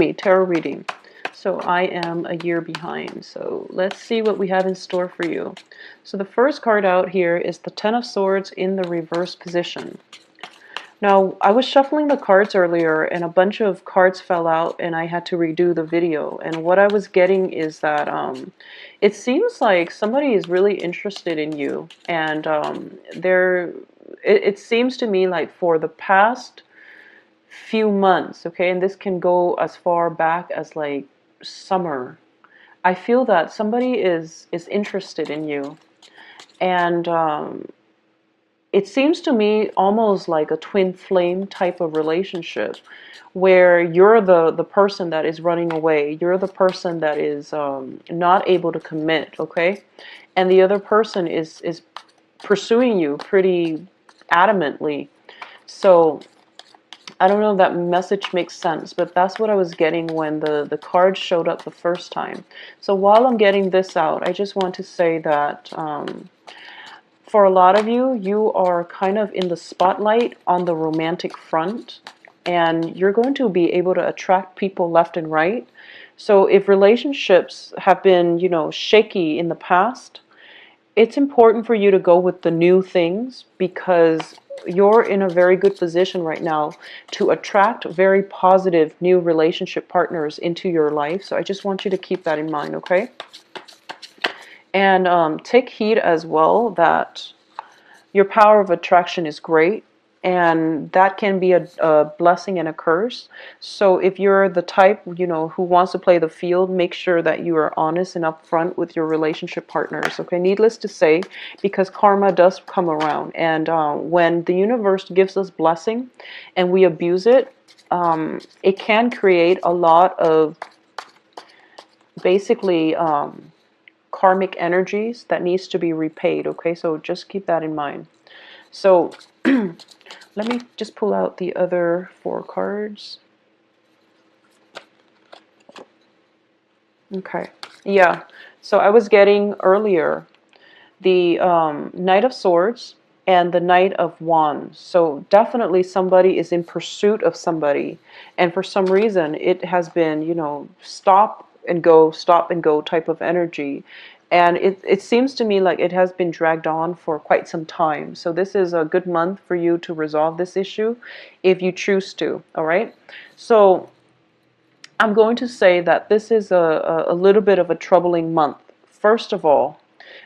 tarot reading. So I am a year behind. So let's see what we have in store for you. So the first card out here is the Ten of Swords in the reverse position. Now, I was shuffling the cards earlier and a bunch of cards fell out and I had to redo the video. And what I was getting is that it seems like somebody is really interested in you. And it seems to me like for the past few months, okay, and this can go as far back as like summer, I feel that somebody is interested in you. And it seems to me almost like a twin flame type of relationship where you're the person that is running away. You're the person that is not able to commit, okay? And the other person is pursuing you pretty adamantly. So I don't know if that message makes sense, but that's what I was getting when the card showed up the first time. So while I'm getting this out, I just want to say that for a lot of you, you are kind of in the spotlight on the romantic front, and you're going to be able to attract people left and right. So if relationships have been, shaky in the past, it's important for you to go with the new things because you're in a very good position right now to attract very positive new relationship partners into your life. So I just want you to keep that in mind, okay? And take heed as well that your power of attraction is great, and that can be a blessing and a curse. So if you're the type, who wants to play the field, make sure that you are honest and upfront with your relationship partners, okay? Needless to say, because karma does come around, and when the universe gives us blessing and we abuse it, it can create a lot of basically karmic energies that needs to be repaid, okay? So just keep that in mind. So let me just pull out the other 4 cards. Okay, yeah, so I was getting earlier the Knight of Swords and the Knight of Wands. So definitely somebody is in pursuit of somebody, and for some reason it has been, stop and go type of energy. And it seems to me like it has been dragged on for quite some time. So this is a good month for you to resolve this issue if you choose to, all right? So I'm going to say that this is a little bit of a troubling month. First of all,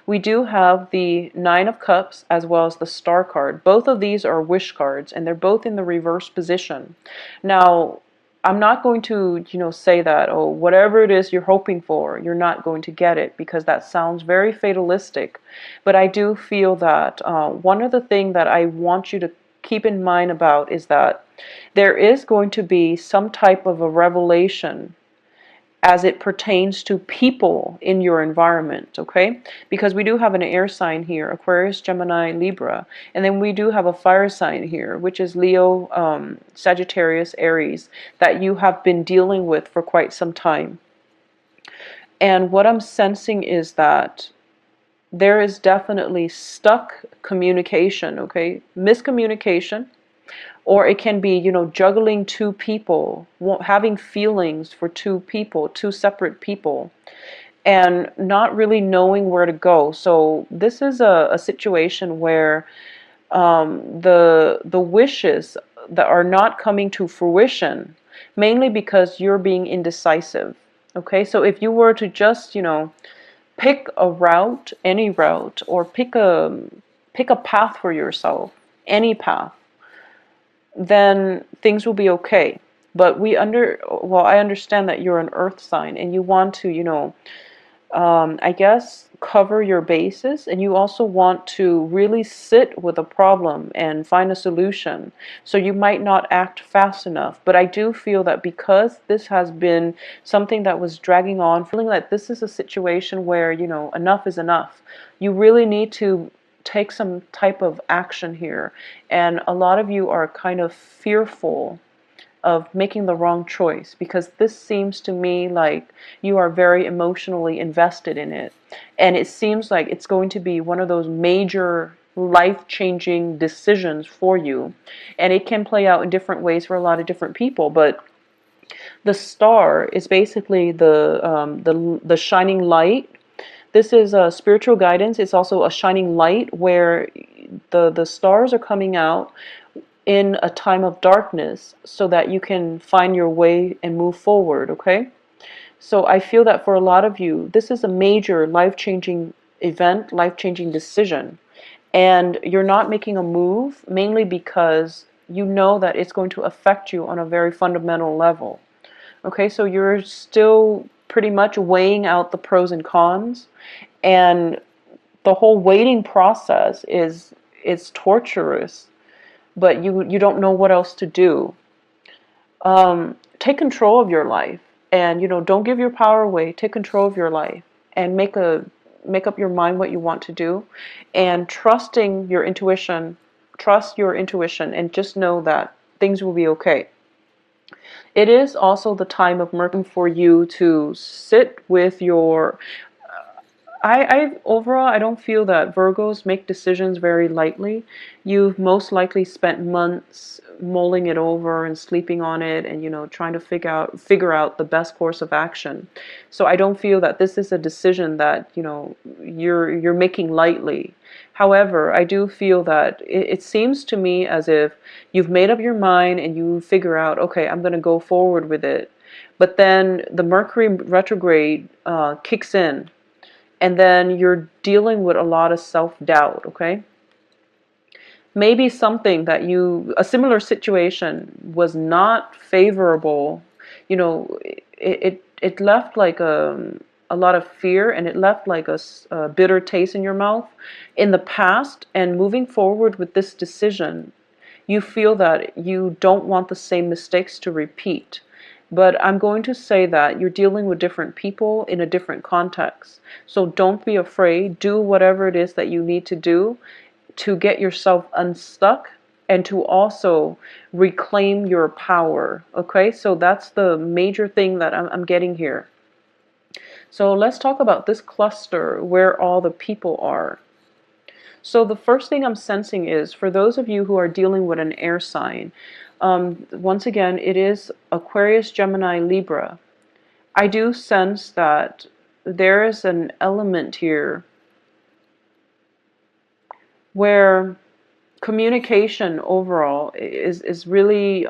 we do have the Nine of Cups as well as the Star card. Both of these are wish cards, and they're both in the reverse position. Now, I'm not going to, say that, oh, whatever it is you're hoping for, you're not going to get it, because that sounds very fatalistic. But I do feel that one of the things that I want you to keep in mind about is that there is going to be some type of a revelation as it pertains to people in your environment, okay? Because we do have an air sign here, Aquarius, Gemini, Libra, and then we do have a fire sign here, which is Leo, Sagittarius, Aries, that you have been dealing with for quite some time. And what I'm sensing is that there is definitely stuck communication, okay? Miscommunication. Or it can be, juggling 2 people, having feelings for 2 people, 2 separate people, and not really knowing where to go. So this is a situation where the wishes that are not coming to fruition, mainly because you're being indecisive. Okay, so if you were to just, pick a route, any route, or pick a path for yourself, any path, then things will be okay. But I understand that you're an earth sign and you want to, I guess, cover your bases, and you also want to really sit with a problem and find a solution. So you might not act fast enough. But I do feel that because this has been something that was dragging on, feeling like this is a situation where, enough is enough. You really need to take some type of action here. And a lot of you are kind of fearful of making the wrong choice, because this seems to me like you are very emotionally invested in it. And it seems like it's going to be one of those major life-changing decisions for you. And it can play out in different ways for a lot of different people. But The star is basically the shining light. This is a spiritual guidance. It's also a shining light where the stars are coming out in a time of darkness so that you can find your way and move forward, okay? So I feel that for a lot of you, this is a major life-changing event, life-changing decision. And you're not making a move mainly because you know that it's going to affect you on a very fundamental level. Okay, so you're still pretty much weighing out the pros and cons, and the whole waiting process is torturous, but you don't know what else to do. Take control of your life, and don't give your power away. Take control of your life and make up your mind what you want to do, and trusting your intuition. Trust your intuition, and just know that things will be okay. It is also the time of Mercury for you to sit with your overall, I don't feel that Virgos make decisions very lightly. You've most likely spent months mulling it over and sleeping on it, and trying to figure out the best course of action. So I don't feel that this is a decision that you're making lightly. However, I do feel that it seems to me as if you've made up your mind and you figure out, okay, I'm going to go forward with it. But then the Mercury retrograde kicks in, and then you're dealing with a lot of self-doubt, okay? Maybe something that a similar situation was not favorable, it left like a lot of fear, and it left like a bitter taste in your mouth in the past. And moving forward with this decision, you feel that you don't want the same mistakes to repeat. But I'm going to say that you're dealing with different people in a different context. So don't be afraid. Do whatever it is that you need to do to get yourself unstuck and to also reclaim your power. Okay, so that's the major thing that I'm getting here. So let's talk about this cluster where all the people are. So the first thing I'm sensing is, for those of you who are dealing with an air sign, once again, it is Aquarius, Gemini, Libra. I do sense that there is an element here where communication overall is really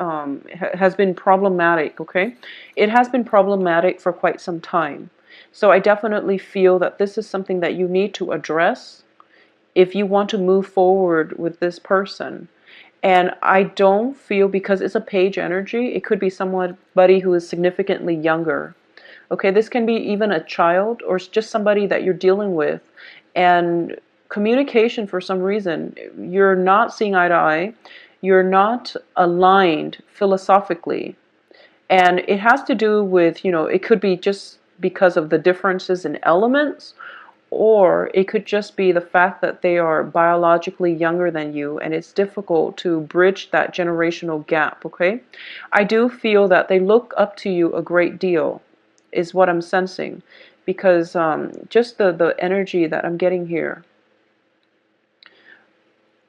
has been problematic, okay? It has been problematic for quite some time. So I definitely feel that this is something that you need to address if you want to move forward with this person. And I don't feel, because it's a page energy, it could be somebody who is significantly younger. Okay, this can be even a child or just somebody that you're dealing with. And communication, for some reason, you're not seeing eye to eye. You're not aligned philosophically. And it has to do with, it could be just because of the differences in elements, or it could just be the fact that they are biologically younger than you, and it's difficult to bridge that generational gap, okay? I do feel that they look up to you a great deal, is what I'm sensing, because just the energy that I'm getting here.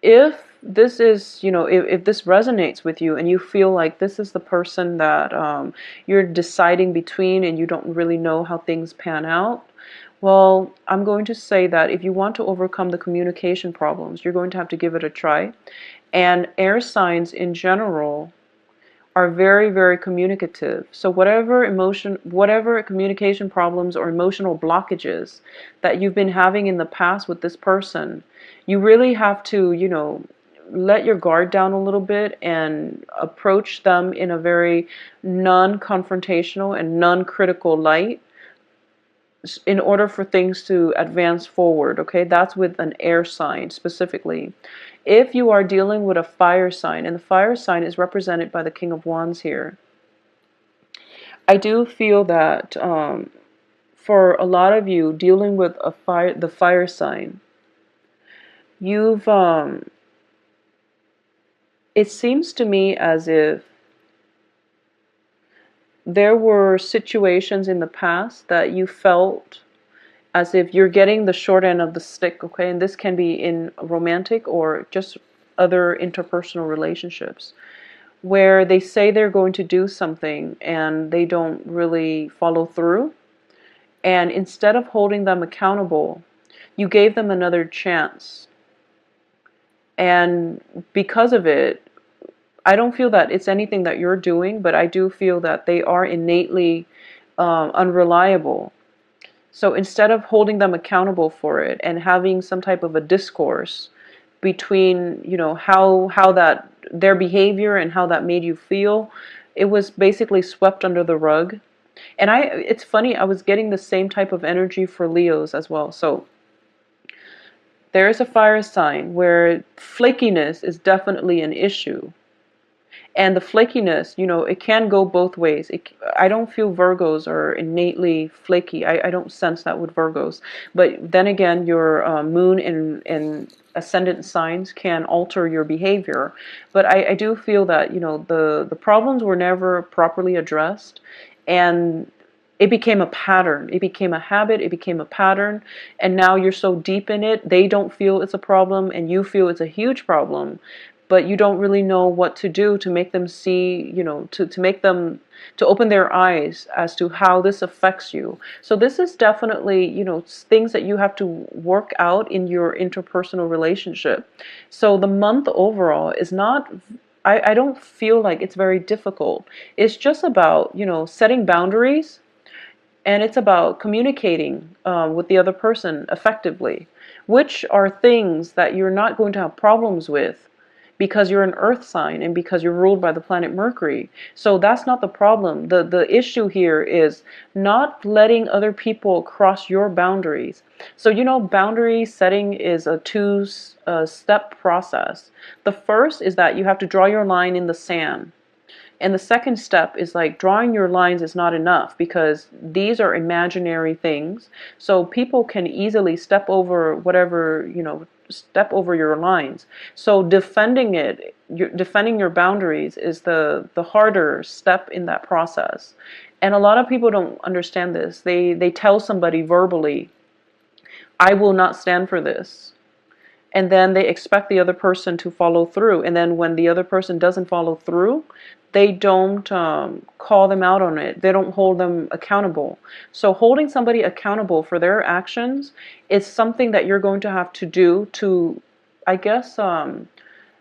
If this is, if this resonates with you and you feel like this is the person that you're deciding between and you don't really know how things pan out, well, I'm going to say that if you want to overcome the communication problems, you're going to have to give it a try. And air signs in general are very, very communicative. So whatever communication problems or emotional blockages that you've been having in the past with this person, you really have to, let your guard down a little bit and approach them in a very non-confrontational and non-critical light in order for things to advance forward, okay? That's with an air sign specifically. If you are dealing with a fire sign, and the fire sign is represented by the King of Wands here, I do feel that for a lot of you dealing with the fire sign, you've it seems to me as if there were situations in the past that you felt as if you're getting the short end of the stick, okay? And this can be in romantic or just other interpersonal relationships, where they say they're going to do something and they don't really follow through. And instead of holding them accountable, you gave them another chance. And because of it, I don't feel that it's anything that you're doing, but I do feel that they are innately unreliable. So instead of holding them accountable for it and having some type of a discourse between, how that their behavior and how that made you feel, it was basically swept under the rug. And it's funny, I was getting the same type of energy for Leos as well. So there is a fire sign where flakiness is definitely an issue. And the flakiness, it can go both ways. I don't feel Virgos are innately flaky. I don't sense that with Virgos. But then again, your moon and ascendant signs can alter your behavior. But I do feel that, the problems were never properly addressed. And it became a pattern. It became a habit. It became a pattern. And now you're so deep in it, they don't feel it's a problem and you feel it's a huge problem. But you don't really know what to do to make them see, to make them, to open their eyes as to how this affects you. So this is definitely, things that you have to work out in your interpersonal relationship. So the month overall is not, I don't feel like it's very difficult. It's just about, setting boundaries, and it's about communicating with the other person effectively, which are things that you're not going to have problems with because you're an earth sign and because you're ruled by the planet Mercury. So that's not the problem. The issue here is not letting other people cross your boundaries. So, boundary setting is a two-step process. The first is that you have to draw your line in the sand. And the second step is like drawing your lines is not enough because these are imaginary things. So people can easily step over whatever, step over your lines. So defending your boundaries is the harder step in that process. And a lot of people don't understand this. They tell somebody verbally, I will not stand for this. And then they expect the other person to follow through. And then when the other person doesn't follow through, they don't call them out on it. They don't hold them accountable. So holding somebody accountable for their actions is something that you're going to have to do to, I guess,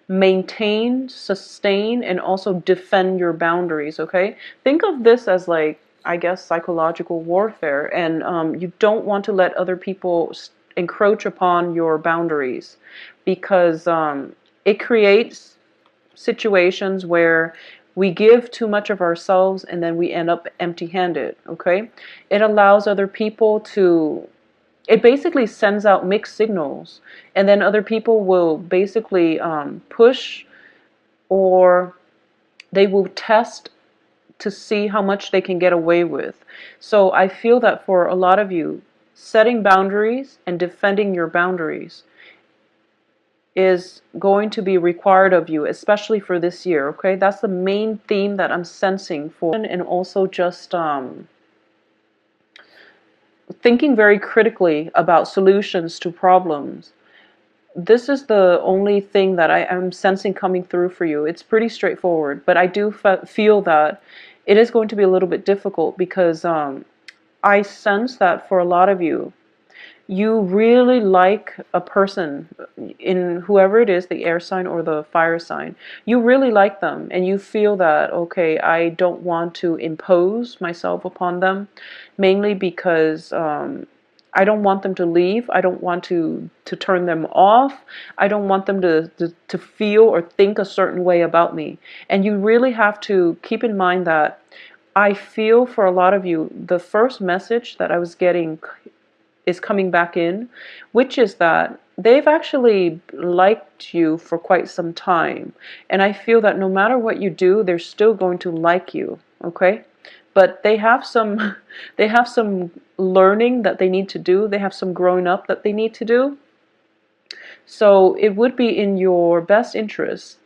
maintain, sustain, and also defend your boundaries, okay? Think of this as like, I guess, psychological warfare. And you don't want to let other people encroach upon your boundaries because it creates situations where we give too much of ourselves and then we end up empty-handed, okay? It allows other people to, it basically sends out mixed signals, and then other people will basically push, or they will test to see how much they can get away with. So I feel that for a lot of you, setting boundaries and defending your boundaries is going to be required of you, especially for this year, okay? That's the main theme that I'm sensing for, and also just thinking very critically about solutions to problems. This is the only thing that I am sensing coming through for you. It's pretty straightforward, but I do feel that it is going to be a little bit difficult because I sense that for a lot of you, you really like a person, in whoever it is, the air sign or the fire sign. You really like them and you feel that, okay, I don't want to impose myself upon them, mainly because I don't want them to leave. I don't want to turn them off. I don't want them to feel or think a certain way about me. And you really have to keep in mind that I feel for a lot of you, the first message that I was getting is coming back in, which is that they've actually liked you for quite some time. And I feel that no matter what you do, they're still going to like you, okay? But they have some they have some learning that they need to do. They have some growing up that they need to do. So it would be in your best interest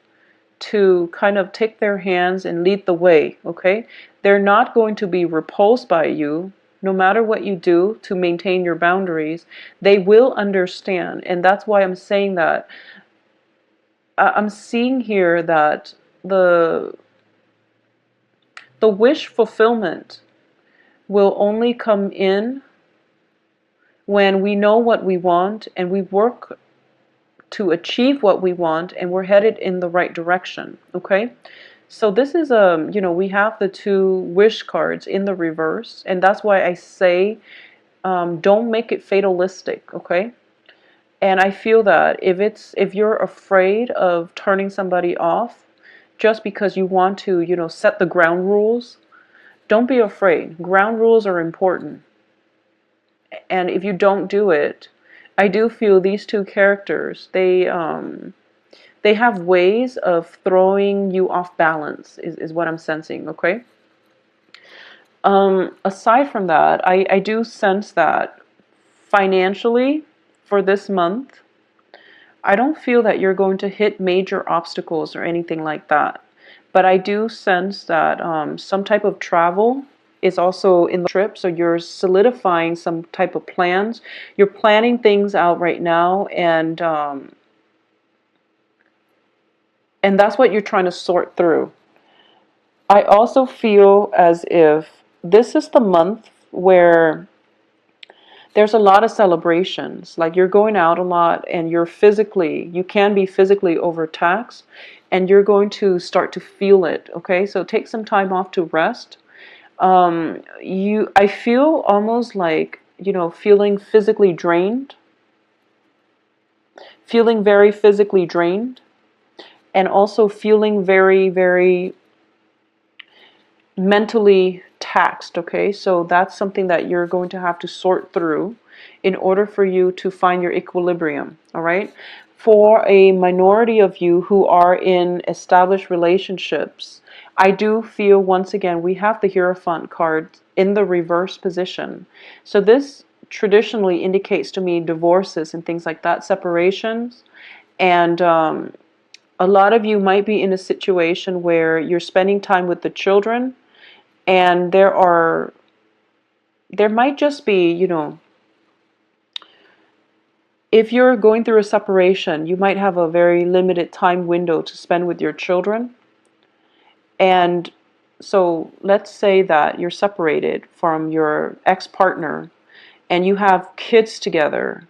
to kind of take their hands and lead the way, okay? They're not going to be repulsed by you. No matter what you do to maintain your boundaries, they will understand. And that's why I'm saying that I'm seeing here that The wish fulfillment will only come in when we know what we want and we work to achieve what we want and we're headed in the right direction. Okay? So this is we have the two wish cards in the reverse, and that's why I say don't make it fatalistic. Okay? And I feel that if you're afraid of turning somebody off just because you want to, set the ground rules, don't be afraid. Ground rules are important. And if you don't do it, I do feel these two characters, they have ways of throwing you off balance is what I'm sensing, okay? Aside from that, I do sense that financially for this month, I don't feel that you're going to hit major obstacles or anything like that. But I do sense that some type of travel is also in the trip. So you're solidifying some type of plans. You're planning things out right now, and that's what you're trying to sort through. I also feel as if this is the month where there's a lot of celebrations. Like you're going out a lot and you can be physically overtaxed and you're going to start to feel it. Okay, so take some time off to rest. I feel almost like, feeling physically drained, feeling very physically drained, and also feeling very, very mentally taxed. Okay, so that's something that you're going to have to sort through in order for you to find your equilibrium. All right, for a minority of you who are in established relationships, I do feel once again we have the Hierophant card in the reverse position. So this traditionally indicates to me divorces and things like that, separations. And a lot of you might be in a situation where you're spending time with the children, and there might just be, if you're going through a separation, you might have a very limited time window to spend with your children. And so let's say that you're separated from your ex-partner and you have kids together,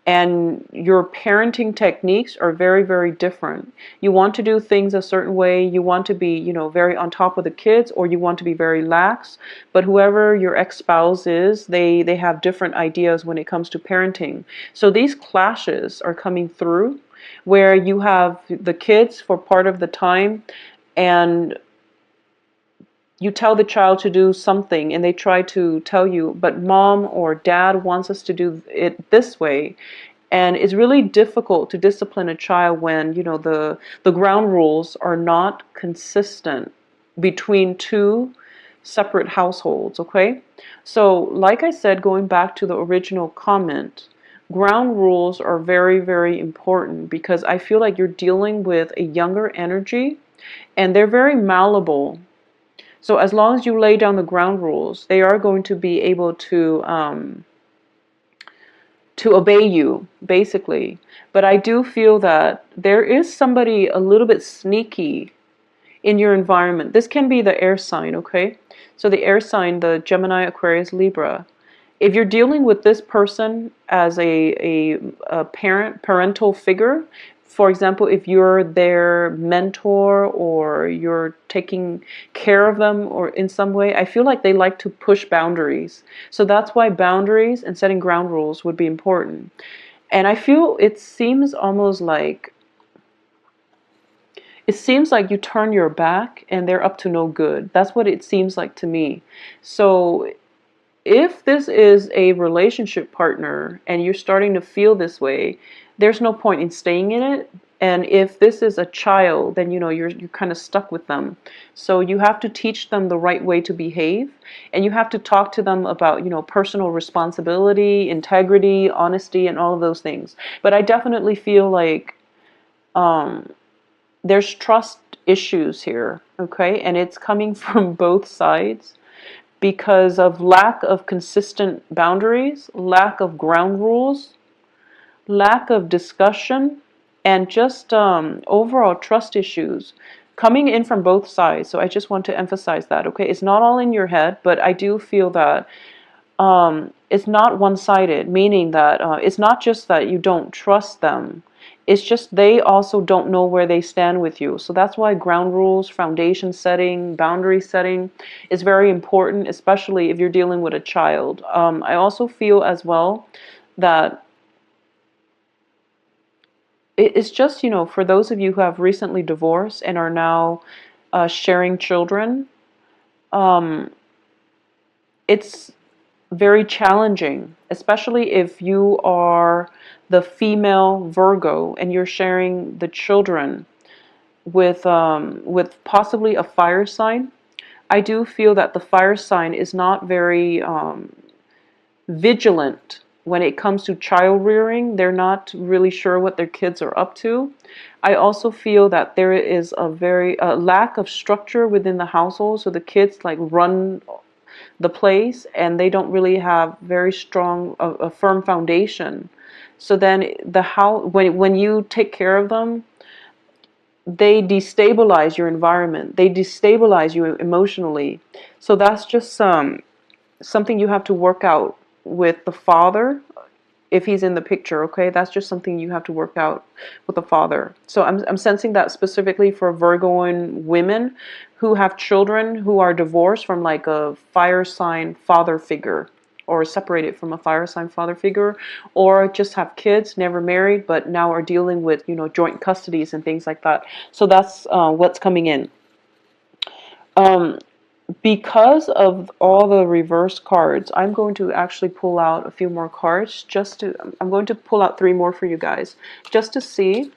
and your parenting techniques are very, very different. You want to do things a certain way. You want to be, very on top of the kids, or you want to be very lax. But whoever your ex-spouse is, they have different ideas when it comes to parenting. So these clashes are coming through where you have the kids for part of the time, and you tell the child to do something and they try to tell you, but mom or dad wants us to do it this way. And it's really difficult to discipline a child when, the ground rules are not consistent between two separate households, okay? So, like I said, going back to the original comment, ground rules are very, very important because I feel like you're dealing with a younger energy and they're very malleable. So as long as you lay down the ground rules, they are going to be able to obey you, basically. But I do feel that there is somebody a little bit sneaky in your environment. This can be the air sign, okay? So the air sign, the Gemini, Aquarius, Libra. If you're dealing with this person as a parental figure, for example, if you're their mentor or you're taking care of them or in some way, I feel like they like to push boundaries. So that's why boundaries and setting ground rules would be important. And I feel it seems like you turn your back and they're up to no good. That's what it seems like to me. So if this is a relationship partner and you're starting to feel this way, there's no point in staying in it. And if this is a child, then you're kind of stuck with them. So you have to teach them the right way to behave, and you have to talk to them about personal responsibility, integrity, honesty, and all of those things. But I definitely feel like there's trust issues here, okay, and it's coming from both sides because of lack of consistent boundaries, lack of ground rules, lack of discussion, and just overall trust issues. coming in from both sides. So I just want to emphasize that, okay? It's not all in your head, but I do feel that it's not one-sided, meaning that it's not just that you don't trust them. It's just they also don't know where they stand with you. So that's why ground rules, foundation setting, boundary setting is very important, especially if you're dealing with a child. I also feel as well that it's just, you know, for those of you who have recently divorced and are now sharing children, it's very challenging, especially if you are the female Virgo and you're sharing the children with possibly a fire sign. I do feel that the fire sign is not very vigilant when it comes to child rearing. They're not really sure what their kids are up to. I also feel that there is a very lack of structure within the household, so the kids like run the place and they don't really have very strong a firm foundation. So then the how when you take care of them, they destabilize your environment, they destabilize you emotionally. So that's just something you have to work out with the father if he's in the picture, okay? That's just something you have to work out with the father. So I'm sensing that specifically for Virgoan women who have children who are divorced from like a fire sign father figure, or separated from a fire sign father figure, or just have kids, never married, but now are dealing with, you know, joint custodies and things like that. So that's what's coming in. Because of all the reverse cards, I'm going to actually pull out a few more cards I'm going to pull out 3 more for you guys, just to see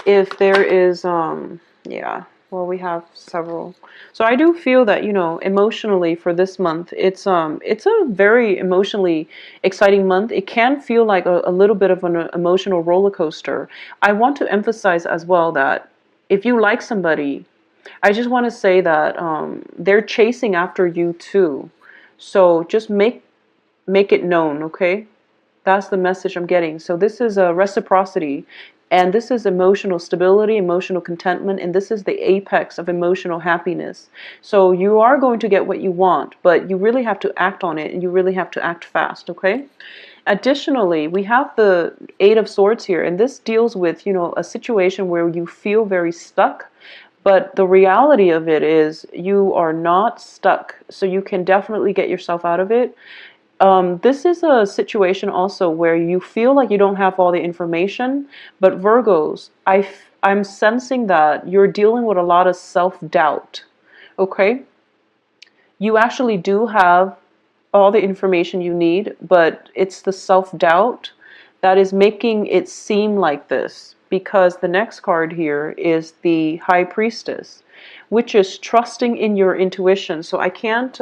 if there is, yeah, well, we have several. So I do feel that, you know, emotionally for this month, it's a very emotionally exciting month. It can feel like a little bit of an emotional roller coaster. I want to emphasize as well that if you like somebody, I just want to say that they're chasing after you too. So just make it known, okay? That's the message I'm getting. So this is a reciprocity, and this is emotional stability, emotional contentment, and this is the apex of emotional happiness. So you are going to get what you want, but you really have to act on it, and you really have to act fast, okay? Additionally, we have the Eight of Swords here, and this deals with, you know, a situation where you feel very stuck. But the reality of it is you are not stuck, so you can definitely get yourself out of it. This is a situation also where you feel like you don't have all the information, but Virgos, I'm sensing that you're dealing with a lot of self-doubt, okay? You actually do have all the information you need, but it's the self-doubt that is making it seem like this, because the next card here is the High Priestess, which is trusting in your intuition. So I can't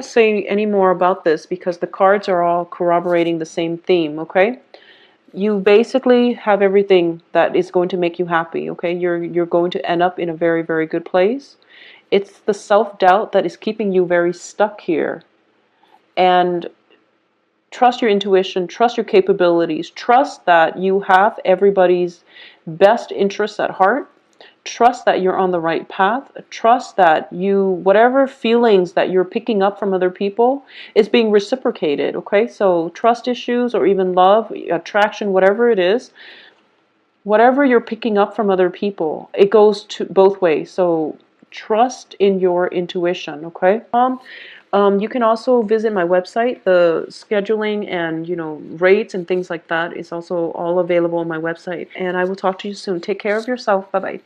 say any more about this because the cards are all corroborating the same theme, okay? You basically have everything that is going to make you happy, okay? You're going to end up in a very, very good place. It's the self-doubt that is keeping you very stuck here. And trust your intuition, trust your capabilities, trust that you have everybody's best interests at heart. Trust that you're on the right path. Trust that whatever feelings that you're picking up from other people is being reciprocated, okay? So trust issues or even love, attraction, whatever it is, whatever you're picking up from other people, it goes to both ways. So trust in your intuition, okay? You can also visit my website. The scheduling and, you know, rates and things like that is also all available on my website. And I will talk to you soon. Take care of yourself. Bye-bye.